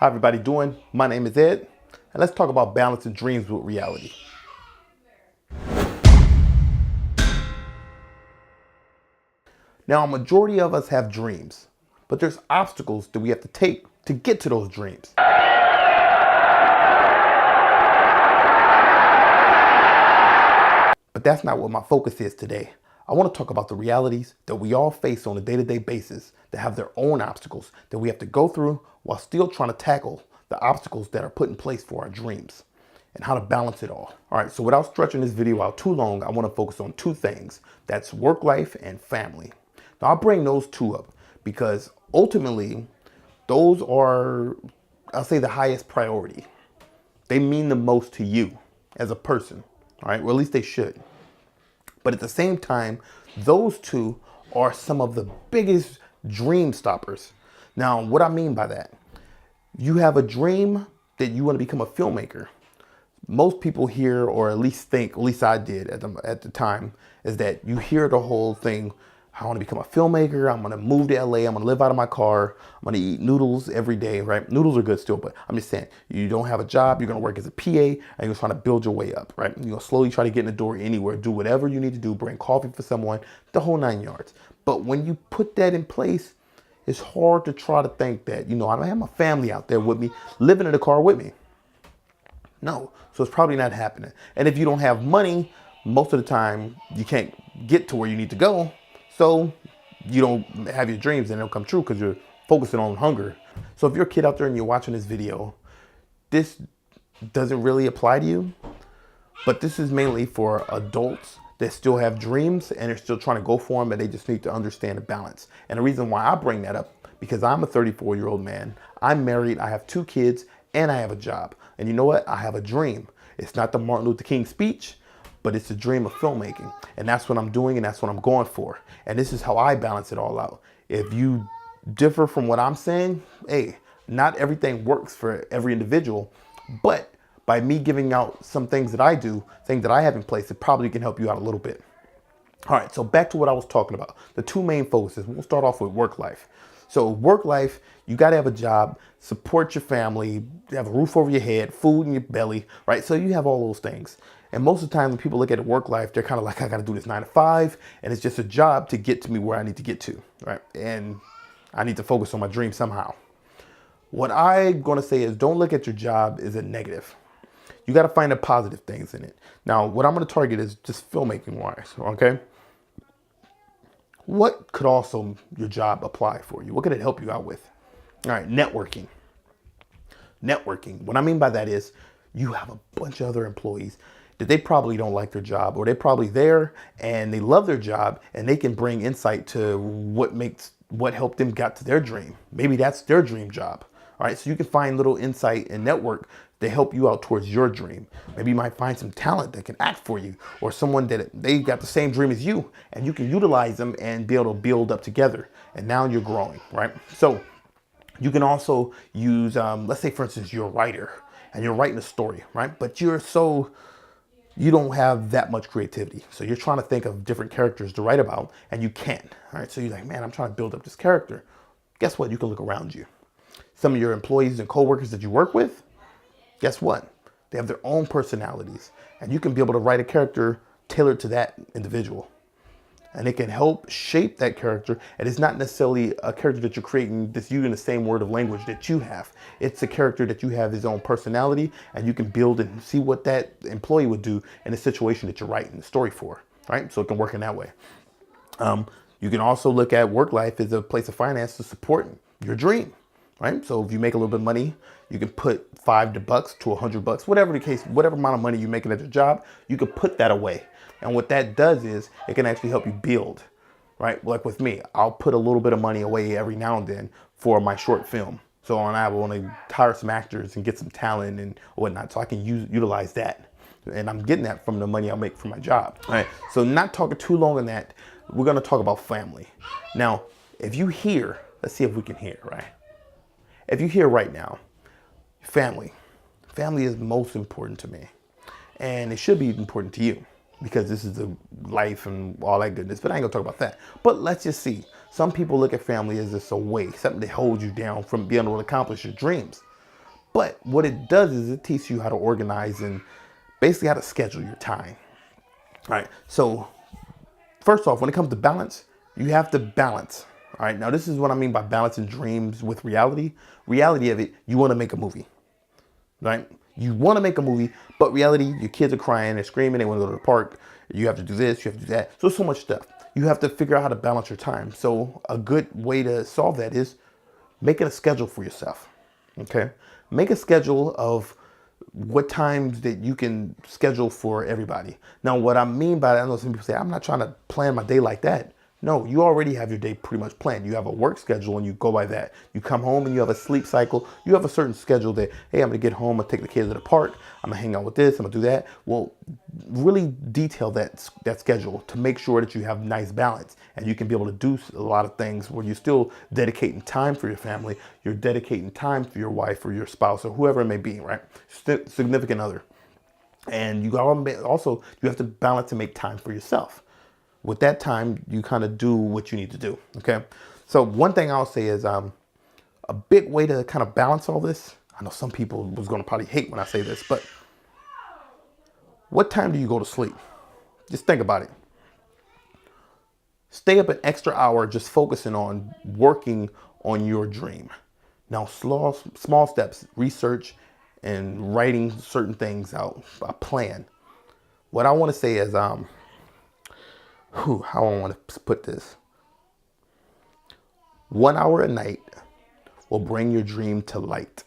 How everybody doing? My name is Ed, and let's talk about balancing dreams with reality. Now, a majority of us have dreams, but there's obstacles that we have to take to get to those dreams. But that's not what my focus is today. I want to talk about the realities that we all face on a day-to-day basis that have their own obstacles that we have to go through while still trying to tackle the obstacles that are put in place for our dreams and how to balance it all. All right, so without stretching this video out too long, I want to focus on two things. That's work life and family. Now, I'll bring those two up because ultimately, those are, I'll say, the highest priority. They mean the most to you as a person, all right? Well, at least they should. But at the same time, those two are some of the biggest dream stoppers. Now, what I mean by that, you have a dream that you want to become a filmmaker. Most people hear, or at least think, at least I did at the time, is that you hear the whole thing, I want to become a filmmaker, I'm going to move to LA, I'm going to live out of my car, I'm going to eat noodles every day, right? Noodles are good still, but I'm just saying, you don't have a job, you're going to work as a PA, and you're trying to build your way up, right? You're going to slowly try to get in the door anywhere, do whatever you need to do, bring coffee for someone, the whole 9 yards. But when you put that in place, it's hard to try to think that, I don't have my family out there with me, living in the car with me. No, so it's probably not happening. And if you don't have money, most of the time, you can't get to where you need to go. So you don't have your dreams and they'll come true because you're focusing on hunger. So if you're a kid out there and you're watching this video, this doesn't really apply to you, but this is mainly for adults that still have dreams and they're still trying to go for them, and they just need to understand the balance. And the reason why I bring that up, because I'm a 34-year-old man, I'm married, I have 2 kids, and I have a job. And you know what? I have a dream. It's not the Martin Luther King speech, but it's a dream of filmmaking. And that's what I'm doing and that's what I'm going for. And this is how I balance it all out. If you differ from what I'm saying, hey, not everything works for every individual, but by me giving out some things that I do, things that I have in place, it probably can help you out a little bit. All right, so back to what I was talking about. The 2 main focuses. We'll start off with work life. So work life, you got to have a job, support your family, have a roof over your head, food in your belly, right? So you have all those things. And most of the time when people look at work life, they're kind of like, I got to do this 9 to 5, and it's just a job to get to me where I need to get to, right? And I need to focus on my dream somehow. What I'm going to say is don't look at your job as a negative. You got to find the positive things in it. Now, what I'm going to target is just filmmaking wise, okay? What could also your job apply for you? What could it help you out with? All right, networking. Networking. What I mean by that is you have a bunch of other employees that they probably don't like their job, or they're probably there and they love their job and they can bring insight to what helped them get to their dream. Maybe that's their dream job. All right, so you can find little insight and network to help you out towards your dream. Maybe you might find some talent that can act for you, or someone that they got the same dream as you, and you can utilize them and be able to build up together. And now you're growing, right? So you can also use, let's say for instance, you're a writer and you're writing a story, right? But you don't have that much creativity. So you're trying to think of different characters to write about and you can't, all right? So you're like, man, I'm trying to build up this character. Guess what? You can look around you. Some of your employees and coworkers that you work with, guess what? They have their own personalities, and you can be able to write a character tailored to that individual. And it can help shape that character. And it's not necessarily a character that you're creating that's using the same word of language that you have. It's a character that you have his own personality, and you can build and see what that employee would do in a situation that you're writing the story for, right? So it can work in that way. You can also look at work life as a place of finance to support your dream. Right? So if you make a little bit of money, you can put $5 to $100, whatever the case, whatever amount of money you're making at your job, you can put that away. And what that does is it can actually help you build, right? Like with me, I'll put a little bit of money away every now and then for my short film. So I want to hire some actors and get some talent and whatnot, so I can utilize that. And I'm getting that from the money I make from my job. All right. So not talking too long on that, we're going to talk about family. Now, if you hear, let's see if we can hear, right? If you hear right now, family is most important to me, and it should be important to you because this is the life and all that goodness, but I ain't gonna talk about that. But let's just see. Some people look at family as just a weight, something that holds you down from being able to accomplish your dreams. But what it does is it teaches you how to organize and basically how to schedule your time. All right. So first off, when it comes to balance, you have to balance. All right. Now, this is what I mean by balancing dreams with reality. Reality of it, you want to make a movie, right? You want to make a movie, but reality, your kids are crying, they're screaming, they want to go to the park. You have to do this, you have to do that. So much stuff. You have to figure out how to balance your time. So a good way to solve that is making a schedule for yourself. Okay. Make a schedule of what times that you can schedule for everybody. Now, what I mean by that, I know some people say, I'm not trying to plan my day like that. No, you already have your day pretty much planned. You have a work schedule and you go by that. You come home and you have a sleep cycle. You have a certain schedule that, hey, I'm gonna get home, I'm gonna take the kids to the park, I'm gonna hang out with this, I'm gonna do that. Well, really detail that schedule to make sure that you have nice balance and you can be able to do a lot of things where you're still dedicating time for your family, you're dedicating time for your wife or your spouse or whoever it may be, right? Significant other. And you also, you have to balance and make time for yourself. With that time, you kind of do what you need to do, okay? So one thing I'll say is a big way to kind of balance all this, I know some people was gonna probably hate when I say this, but what time do you go to sleep? Just think about it. Stay up an extra hour just focusing on working on your dream. Now, small steps, research and writing certain things out, a plan. What I wanna say is, how I want to put this. 1 hour a night will bring your dream to light.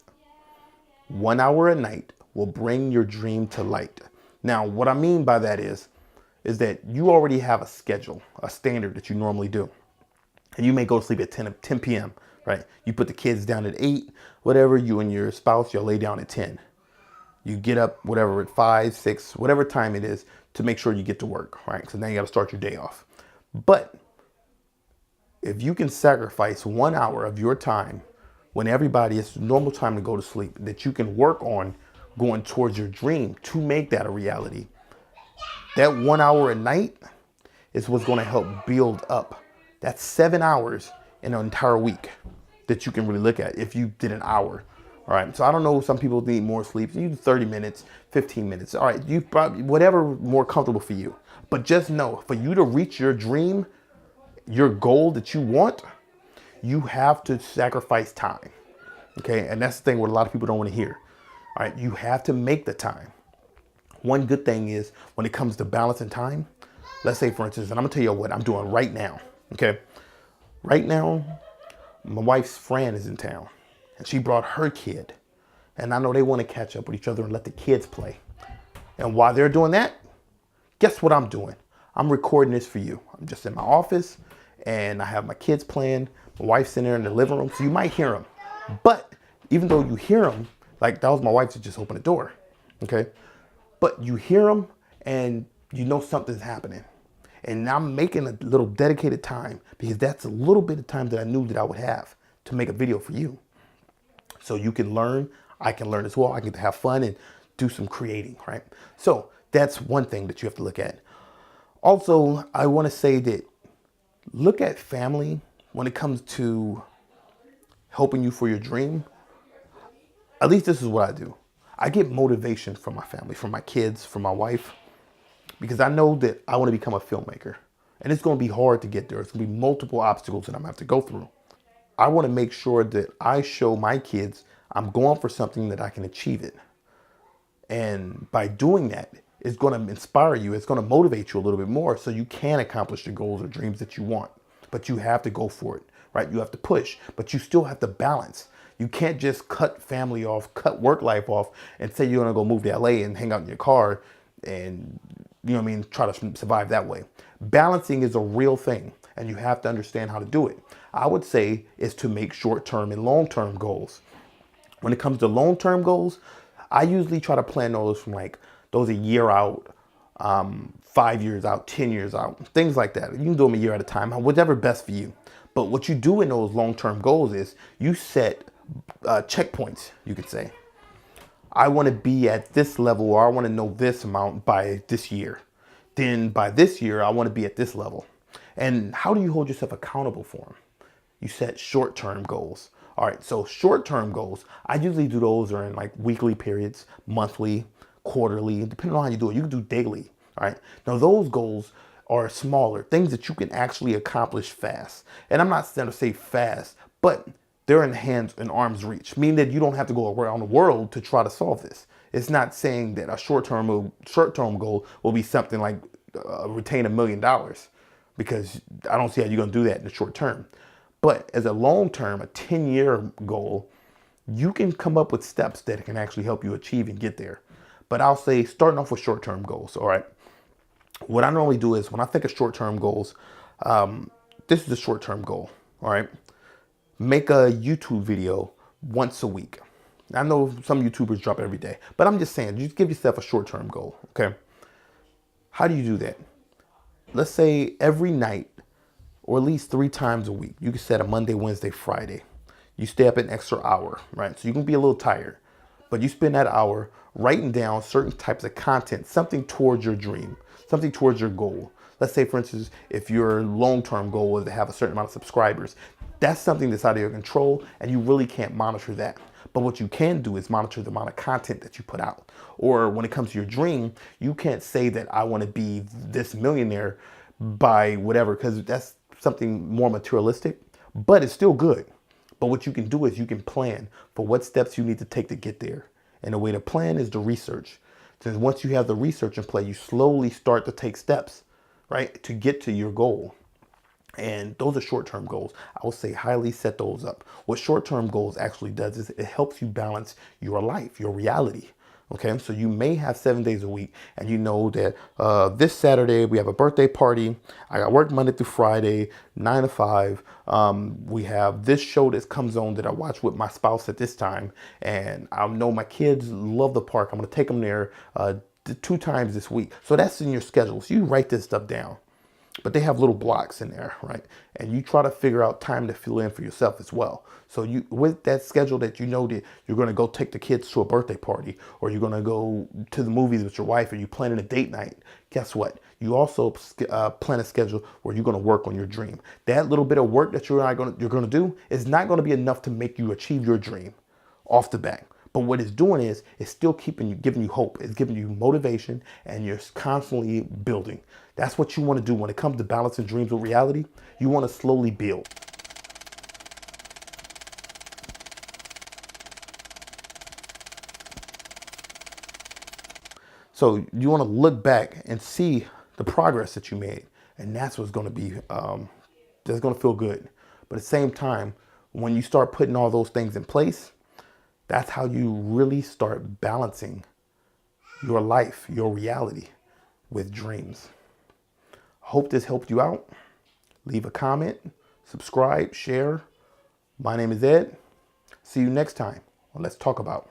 1 hour a night will bring your dream to light. Now, what I mean by that is that you already have a schedule, a standard that you normally do. And you may go to sleep at 10 p.m., right? You put the kids down at 8, whatever, you and your spouse, you'll lay down at 10. You get up, whatever, at 5, 6, whatever time it is to make sure you get to work, right? So now you got to start your day off. But if you can sacrifice 1 hour of your time when everybody, it's normal time to go to sleep, that you can work on going towards your dream to make that a reality, that 1 hour a night is what's going to help build up. That's 7 hours in an entire week that you can really look at if you did an hour. All right. So I don't know. Some people need more sleep. You do 30 minutes, 15 minutes. All right. You probably, whatever more comfortable for you. But just know, for you to reach your dream, your goal that you want, you have to sacrifice time. Okay. And that's the thing what a lot of people don't want to hear. All right. You have to make the time. One good thing is when it comes to balancing time, let's say, for instance, and I'm going to tell you what I'm doing right now. Okay. Right now, my wife's friend is in town. And she brought her kid. And I know they want to catch up with each other and let the kids play. And while they're doing that, guess what I'm doing? I'm recording this for you. I'm just in my office and I have my kids playing. My wife's in there in the living room, so you might hear them. But even though you hear them, like that was my wife that just opened the door, okay? But you hear them and you know something's happening. And I'm making a little dedicated time because that's a little bit of time that I knew that I would have to make a video for you. So you can learn, I can learn as well. I get to have fun and do some creating, right? So that's one thing that you have to look at. Also, I want to say that look at family when it comes to helping you for your dream. At least this is what I do. I get motivation from my family, from my kids, from my wife, because I know that I want to become a filmmaker. And it's going to be hard to get there. It's going to be multiple obstacles that I'm going to have to go through. I want to make sure that I show my kids I'm going for something that I can achieve it. And by doing that, it's going to inspire you. It's going to motivate you a little bit more so you can accomplish the goals or dreams that you want. But you have to go for it, right? You have to push, but you still have to balance. You can't just cut family off, cut work life off and say you're going to go move to LA and hang out in your car and, you know what I mean, try to survive that way. Balancing is a real thing and you have to understand how to do it. I would say is to make short-term and long-term goals. When it comes to long-term goals, I usually try to plan those from like those a year out, 5 years out, 10 years out, things like that. You can do them a year at a time, whatever best for you. But what you do in those long-term goals is you set checkpoints, you could say. I want to be at this level or I want to know this amount by this year. Then by this year, I want to be at this level. And how do you hold yourself accountable for them? You set short-term goals. All right, so short-term goals, I usually do those are in like weekly periods, monthly, quarterly, depending on how you do it. You can do daily, all right? Now those goals are smaller, things that you can actually accomplish fast. And I'm not going to say fast, but they're in hands and arm's reach, meaning that you don't have to go around the world to try to solve this. It's not saying that a short-term goal will be something like retain $1 million, because I don't see how you're going to do that in the short term. But as a long term, a 10-year goal, you can come up with steps that can actually help you achieve and get there. But I'll say starting off with short-term goals. All right. What I normally do is when I think of short-term goals, this is a short-term goal. All right. Make a YouTube video once a week. I know some YouTubers drop every day, but I'm just saying, just give yourself a short-term goal. Okay. How do you do that? Let's say every night or at least 3 times a week. You can set a Monday, Wednesday, Friday. You stay up an extra hour, right? So you can be a little tired, but you spend that hour writing down certain types of content, something towards your dream, something towards your goal. Let's say, for instance, if your long-term goal is to have a certain amount of subscribers, that's something that's out of your control and you really can't monitor that. But what you can do is monitor the amount of content that you put out. Or when it comes to your dream, you can't say that I want to be this millionaire by whatever, because that's something more materialistic, but it's still good. But what you can do is you can plan for what steps you need to take to get there. And the way to plan is the research. Since once you have the research in play, you slowly start to take steps, right, to get to your goal. And those are short-term goals. I would say highly set those up. What short-term goals actually does is it helps you balance your life, your reality. Okay, so you may have 7 days a week and you know that this Saturday we have a birthday party. I got work Monday through Friday, 9 to 5. We have this show that comes on that I watch with my spouse at this time. And I know my kids love the park. I'm going to take them there 2 times this week. So that's in your schedule. So you write this stuff down. But they have little blocks in there, right? And you try to figure out time to fill in for yourself as well. So you, with that schedule that you know that you're going to go take the kids to a birthday party, or you're going to go to the movies with your wife, or you planning a date night, guess what? You also plan a schedule where you're going to work on your dream. That little bit of work that you're going to do is not going to be enough to make you achieve your dream off the bat. But what it's doing is it's still giving you hope. It's giving you motivation, and you're constantly building. That's what you want to do when it comes to balancing dreams with reality. You want to slowly build. So you want to look back and see the progress that you made. And that's what's going to be, that's going to feel good. But at the same time, when you start putting all those things in place, that's how you really start balancing your life, your reality with dreams. Hope this helped you out. Leave a comment, subscribe, share. My name is Ed. See you next time on Let's Talk About.